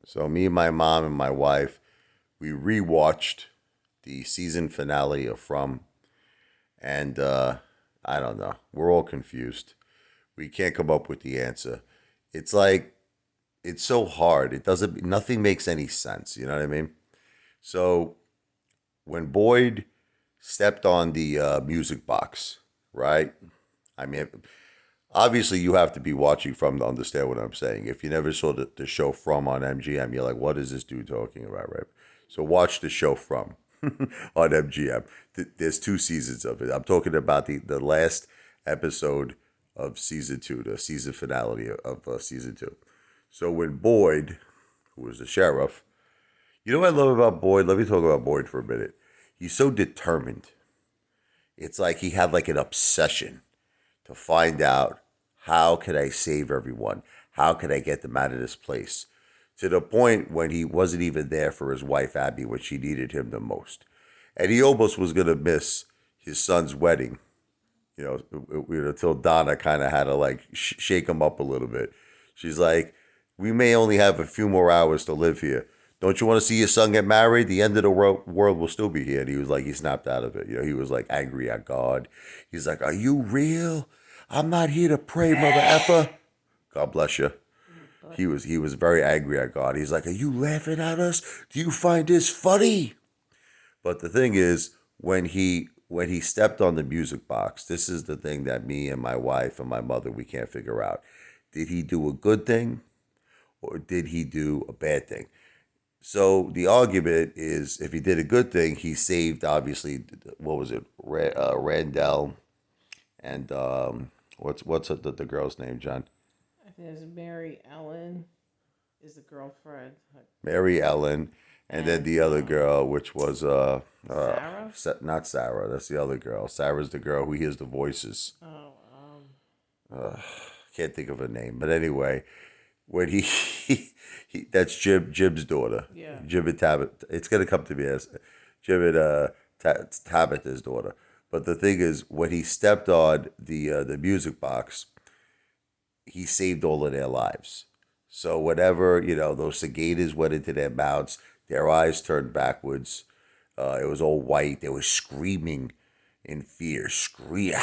So me and my mom and my wife, we rewatched the season finale of From, and I don't know. We're all confused. We can't come up with the answer. It's like it's so hard. It doesn't. Nothing makes any sense. You know what I mean? So when Boyd stepped on the music box, right? I mean, obviously you have to be watching From to understand what I'm saying. If you never saw the show From on MGM, you're like, what is this dude talking about, right? So watch the show From on MGM. There's two seasons of it. I'm talking about the last episode of season two, the season finale of season two. So when Boyd, who was the sheriff, you know what I love about Boyd? Let me talk about Boyd for a minute. He's so determined. It's like he had like an obsession to find out how can I save everyone? How can I get them out of this place? To the point when he wasn't even there for his wife Abby when she needed him the most. And he almost was gonna miss his son's wedding, until Donna kind of had to like shake him up a little bit. She's like, "We may only have a few more hours to live here. Don't you want to see your son get married? The end of the world will still be here." And he was like, he snapped out of it. He was like angry at God. He's like, "Are you real? I'm not here to pray, mother effer." God bless you. He was very angry at God. He's like, "Are you laughing at us? Do you find this funny?" But the thing is, when he stepped on the music box, this is the thing that me and my wife and my mother we can't figure out. Did he do a good thing or did he do a bad thing? So the argument is, if he did a good thing, he saved obviously what was it, Randall and what's the girl's name, John? I think it's Mary Ellen is the girlfriend. Mary Ellen, and then And the other girl, which was Sarah? not Sarah. That's the other girl. Sarah's the girl who hears the voices. Oh, Can't think of her name, but anyway, when he that's Jim's daughter. yeah. Jim and Tabitha. It's gonna come to me as Jim and Tabitha's daughter. But the thing is, when he stepped on the music box, he saved all of their lives. So whenever those cicadas went into their mouths, their eyes turned backwards. It was all white. They were screaming in fear. Scream.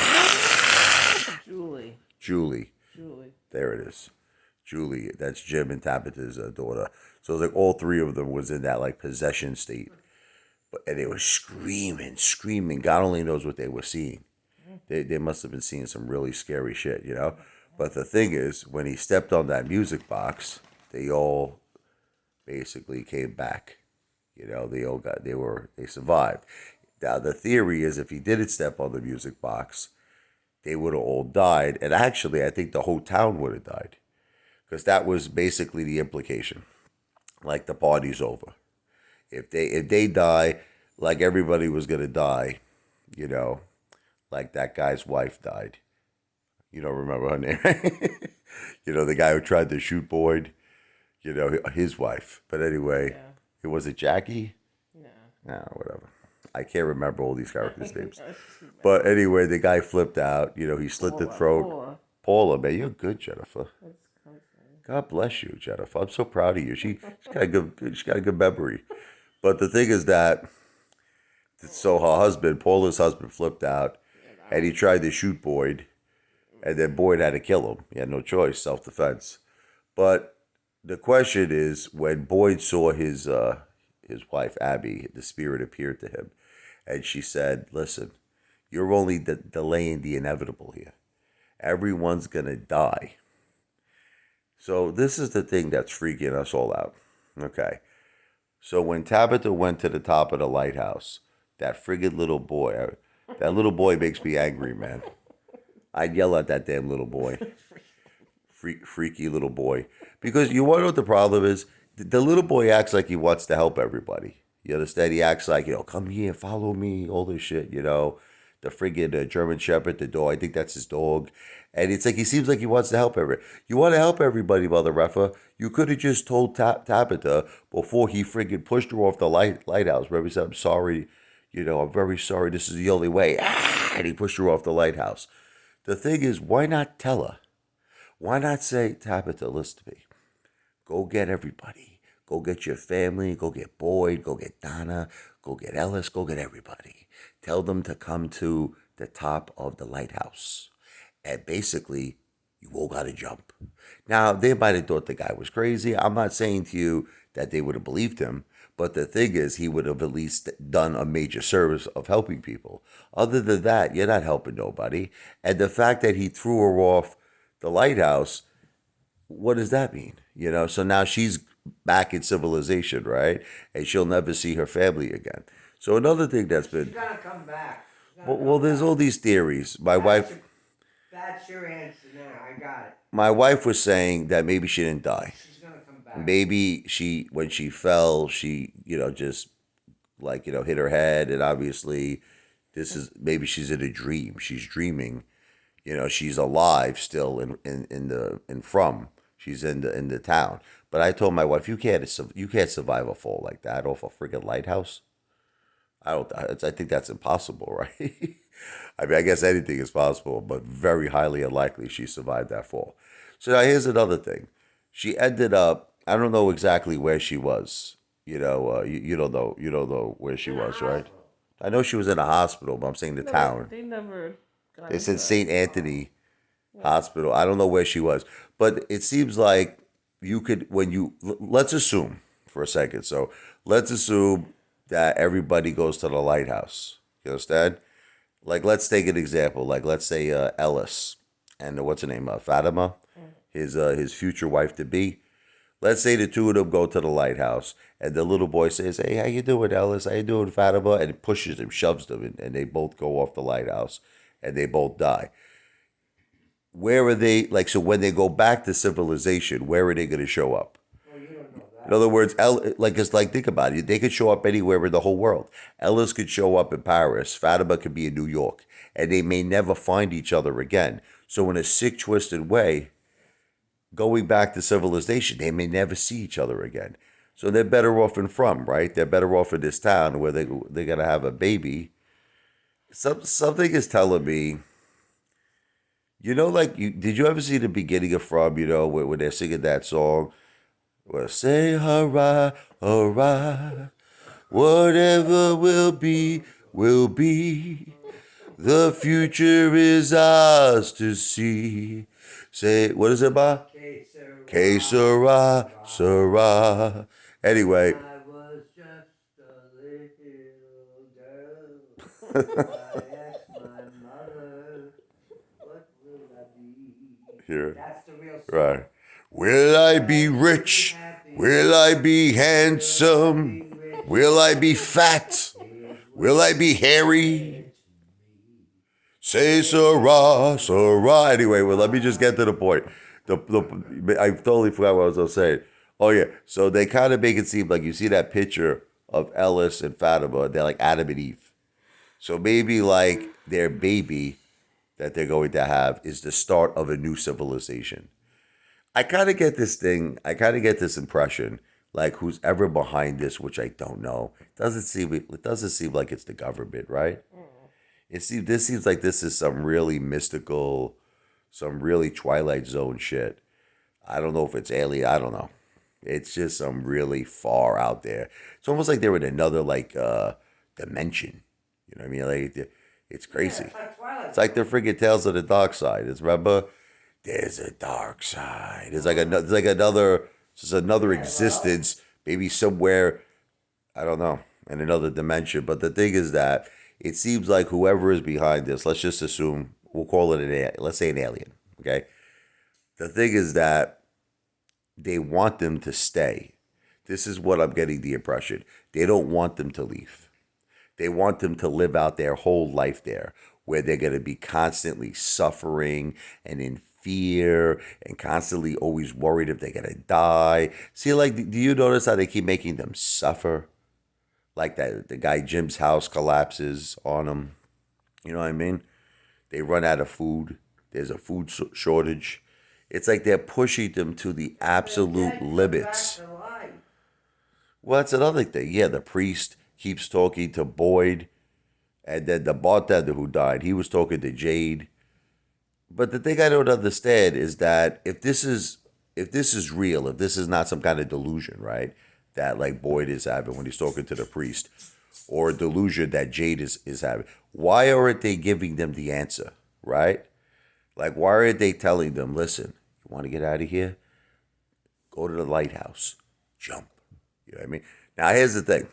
Julie. Julie. Julie. There it is. Julie. That's Jim and Tabitha's daughter. So it was like all three of them was in that like possession state. And they were screaming, screaming. God only knows what they were seeing. They must have been seeing some really scary shit. But the thing is, when he stepped on that music box, they all basically came back. They survived. Now the theory is, if he didn't step on the music box, they would have all died. And actually, I think the whole town would have died, because that was basically the implication. Like, the party's over. If they die, like everybody was gonna die, you know, like that guy's wife died. You don't remember her name, right? The guy who tried to shoot Boyd. His wife. But anyway, Yeah. it was it Jackie? No. No, whatever. I can't remember all these characters' names. That's too bad. But anyway, the guy flipped out. He slit the throat. Paula. Paula, man, you're good, Jennifer. That's comforting. God bless you, Jennifer. I'm so proud of you. She's got a good memory. But the thing is that, so her husband, Paula's husband, flipped out, and he tried to shoot Boyd, and then Boyd had to kill him. He had no choice, self defense. But the question is, when Boyd saw his wife Abby, the spirit appeared to him, and she said, "Listen, you're only delaying the inevitable here. Everyone's gonna die." So this is the thing that's freaking us all out. Okay. So when Tabitha went to the top of the lighthouse, that little boy makes me angry, man. I'd yell at that damn little boy. Freaky little boy. Because you want to know what the problem is? The little boy acts like he wants to help everybody. You understand? He acts like, come here, follow me, all this shit. The friggin' German Shepherd, the dog. I think that's his dog. And it's like he seems like he wants to help everybody. You want to help everybody, Mother Effa. You could have just told Tabitha before he friggin' pushed her off the lighthouse. Remember, he said, "I'm sorry, I'm very sorry. This is the only way." And he pushed her off the lighthouse. The thing is, why not tell her? Why not say, "Tabitha, listen to me. Go get everybody. Go get your family, go get Boyd, go get Donna, go get Ellis, go get everybody. Tell them to come to the top of the lighthouse. And basically, you all got to jump. Now, they might have thought the guy was crazy. I'm not saying to you that they would have believed him, but the thing is, he would have at least done a major service of helping people. Other than that, you're not helping nobody. And the fact that he threw her off the lighthouse, what does that mean? So now she's back in civilization, right? And she'll never see her family again. So another thing that's She's been gonna come back. well, there's all these theories. That's your answer now. I got it. My wife was saying that maybe she didn't die. She's gonna come back. Maybe when she fell, she, just hit her head, and obviously, maybe she's in a dream. She's dreaming, she's alive still in from. She's in the town. But I told my wife, you can't survive a fall like that off a friggin' lighthouse. I think that's impossible, right? I mean, I guess anything is possible, but very highly unlikely she survived that fall. So now here's another thing. She ended up. I don't know exactly where she was. You don't know. You don't know where she was, right? I know she was in a hospital, but I'm saying the town. They never got It's into in that. St. Anthony Hospital. I don't know where she was, but it seems like you could let's assume for a second. So let's assume that everybody goes to the lighthouse. You understand? Like, let's take an example. Like, let's say Ellis and what's her name, Fatima, his future wife to be. Let's say the two of them go to the lighthouse, and the little boy says, "Hey, how you doing, Ellis? How you doing, Fatima?" And pushes him, shoves them, and they both go off the lighthouse, and they both die. Where are they? Like, so when they go back to civilization, where are they going to show up? Well, you don't know In that. other words, it's like, think about it. They could show up anywhere in the whole world. Ellis could show up in Paris. Fatima could be in New York, and they may never find each other again. So, in a sick, twisted way, going back to civilization, they may never see each other again. So they're better off in from, right? They're better off in this town where they're gonna have a baby. Something is telling me, like did you ever see the beginning of From? Where they're singing that song, where say hurrah, hurrah, whatever will be. The future is ours to see. Say, what is it about? Que sera, sera. Anyway, I was just a little girl. I asked my mother, what will I be? here, That's the real song. right. Will I be rich? Will I be handsome? Will I be fat? Will I be hairy? Say sera, sera. Anyway, well, let me just get to the point. I totally forgot what I was going to say. Oh, yeah. So they kind of make it seem like you see that picture of Ellis and Fatima. They're like Adam and Eve. So maybe like their baby that they're going to have is the start of a new civilization. I kind of get this thing. I kind of get this impression, like who's ever behind this, which I don't know. It doesn't seem like it's the government, right? This seems like this is some really mystical, some really Twilight Zone shit. I don't know if it's alien. I don't know. It's just some really far out there. It's almost like they're in another dimension. You know what I mean? Like it's crazy. It's like Twilight. It's like the friggin' Tales of the Dark Side. It's remember, there's a dark side. It's like another, just another existence, maybe somewhere, I don't know, in another dimension. But the thing is that it seems like whoever is behind this, let's just assume we'll call it let's say an alien. Okay. The thing is that they want them to stay. This is what I'm getting the impression. They don't want them to leave. They want them to live out their whole life there, where they're going to be constantly suffering and in fear and constantly always worried if they're going to die. See, like, do you notice how they keep making them suffer? Like that, the guy Jim's house collapses on them. You know what I mean? They run out of food. There's a food shortage. It's like they're pushing them to the absolute limits. Well, that's another thing. Yeah, the priest keeps talking to Boyd, and then the bartender who died, he was talking to Jade. But the thing I don't understand is that if this is real, if this is not some kind of delusion, right? that like Boyd is having when he's talking to the priest, or a delusion that Jade is having. Why aren't they giving them the answer, right? Like, why aren't they telling them, listen, you want to get out of here? Go to the lighthouse. Jump. You know what I mean? Now, here's the thing.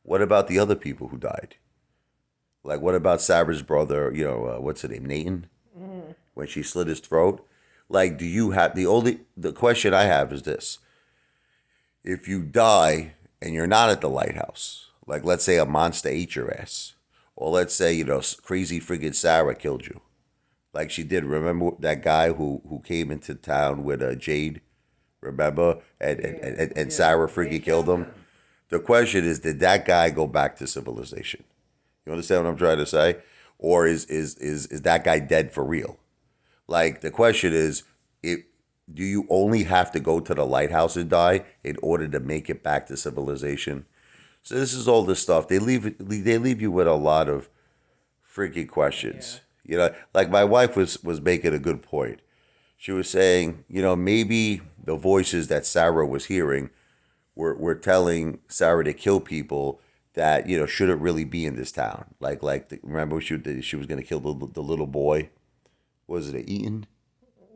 What about the other people who died? Like, what about Sarah's brother, what's her name, Nathan? When she slit his throat? Like, do you have, the question I have is this. If you die and you're not at the lighthouse, like, let's say a monster ate your ass, or let's say, crazy friggin' Sarah killed you, like she did. Remember that guy who came into town with Jade? Remember? And Sarah They freaking killed killed him. him. The question is, did that guy go back to civilization? You understand what I'm trying to say? Or is that guy dead for real? Like the question is, do you only have to go to the lighthouse and die in order to make it back to civilization? So this is all this stuff. They leave you with a lot of freaky questions. Like my wife was making a good point. She was saying, maybe the voices that Sarah was hearing were telling Sarah to kill people that shouldn't really be in this town. Remember she was going to kill the little boy. Was it Ethan?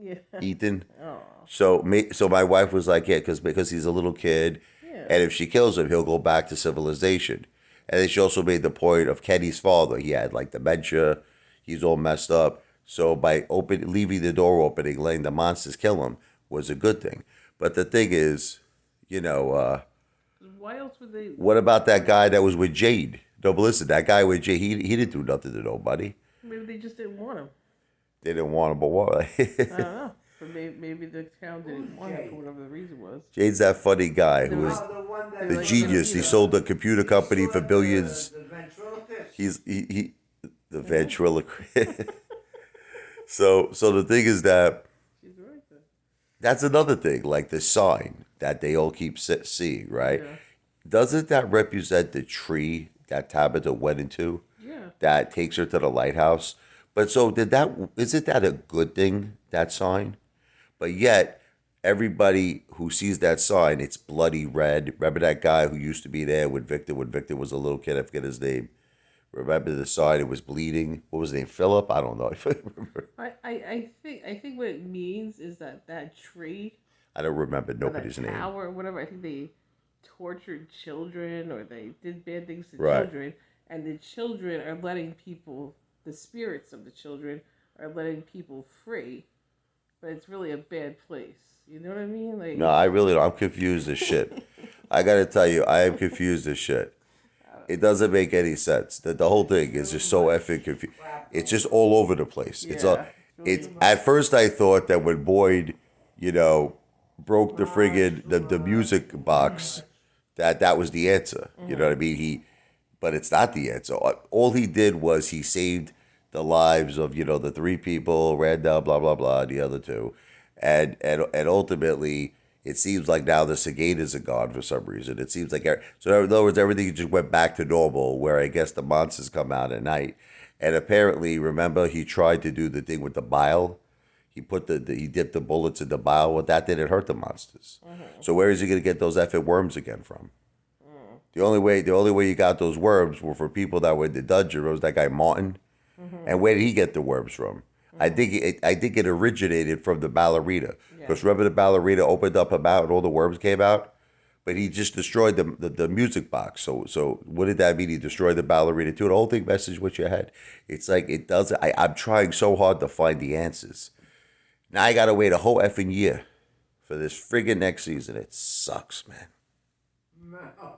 Yeah. Ethan. Oh. So my wife was like, yeah, because he's a little kid, Yeah. and if she kills him, he'll go back to civilization. And then she also made the point of Kenny's father. He had like dementia. He's all messed up. So by leaving the door opening, letting the monsters kill him was a good thing. But the thing is, Why else would they? what about that guy that was with Jade? No, but listen, that guy with Jade, he didn't do nothing to nobody. Maybe they just didn't want him. They didn't want him, but what? I don't know. But maybe the town didn't want him for whatever the reason was. Jade's that funny guy who was Oh, the one that They're the like, genius. He sold the computer company for billions. The ventriloquist. He the ventriloquist. So the thing is that She's right there. that's another thing, like the sign that they all keep seeing, right? Yeah. Doesn't that represent the tree that Tabitha went into Yeah. that takes her to the lighthouse? But so isn't that a good thing, that sign? But yet everybody who sees that sign, it's bloody red. Remember that guy who used to be there with Victor when Victor was a little kid? I forget his name. Remember the sign? It was bleeding. What was his name? Philip? I don't know. I think what it means is that tree I don't remember or nobody's that name. tower or whatever. I think they tortured children or they did bad things to Right. children, and the children are letting people, the spirits of the children are letting people free, but it's really a bad place. You know what I mean? Like, No, I really don't. I'm confused as shit. I gotta tell you, I am confused as shit. It doesn't make any sense. The whole thing is just so effing confused. It's just all over the place. Yeah. It's at first I thought that when Boyd, broke the friggin' the music box, that was the answer. You know what I mean? But it's not the answer. All he did was he saved the lives of the three people, Randall, blah blah blah, the other two, and ultimately it seems like now the cicadas are gone for some reason. It seems like so in other words everything just went back to normal. Where I guess the monsters come out at night, and apparently remember he tried to do the thing with the bile. He put he dipped the bullets in the bile. Well, that didn't hurt the monsters. So where is he gonna get those effing worms again from? The only way you got those worms were for people that were in the dungeon. It was that guy Martin, and where did he get the worms from? I think it originated from the ballerina. Because remember the ballerina opened up her mouth and all the worms came out, but he just destroyed the music box. So what did that mean? He destroyed the ballerina too. The whole thing messes with your head. It's like it doesn't. I'm trying so hard to find the answers. Now I gotta wait a whole effing year for this friggin' next season. It sucks, man. No.